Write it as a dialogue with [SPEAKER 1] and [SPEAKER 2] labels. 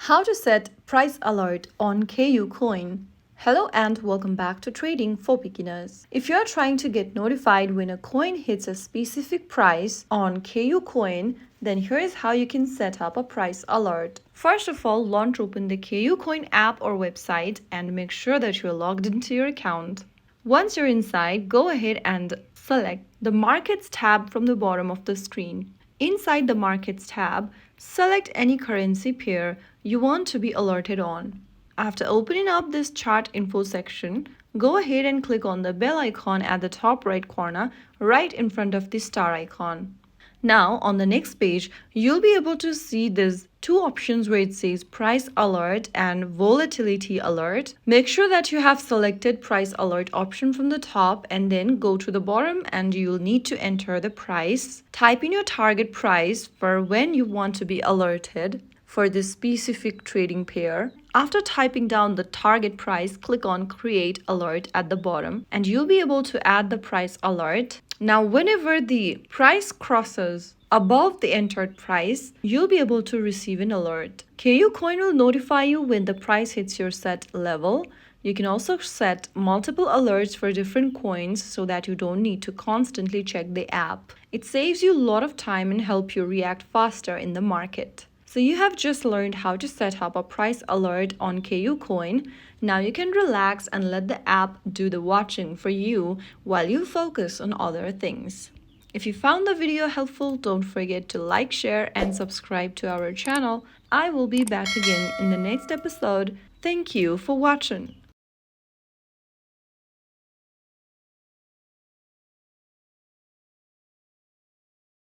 [SPEAKER 1] How to set price alert on KuCoin. Hello and welcome back to Trading for Beginners. If you are trying to get notified when a coin hits a specific price on KuCoin, then here is how you can set up a price alert. First of all, launch open the KuCoin app or website and make sure that you are logged into your account. Once you're inside, go ahead and select the Markets tab from the bottom of the screen. Inside the Markets tab, select any currency pair you want to be alerted on. After opening up this chart info section, go ahead and click on the bell icon at the top right corner, right in front of the star icon. Now, on the next page, you'll be able to see these two options where it says price alert and volatility alert. Make sure that you have selected price alert option from the top and then go to the bottom and you'll need to enter the price. Type in your target price for when you want to be alerted for this specific trading pair. After typing down the target price, click on Create Alert at the bottom and you'll be able to add the price alert. Now, whenever the price crosses above the entered price, you'll be able to receive an alert. KuCoin will notify you when the price hits your set level. You can also set multiple alerts for different coins so that you don't need to constantly check the app. It saves you a lot of time and helps you react faster in the market. So you have just learned how to set up a price alert on KuCoin. Now you can relax and let the app do the watching for you while you focus on other things. If you found the video helpful, don't forget to like, share, and subscribe to our channel. I will be back again in the next episode. Thank you for watching.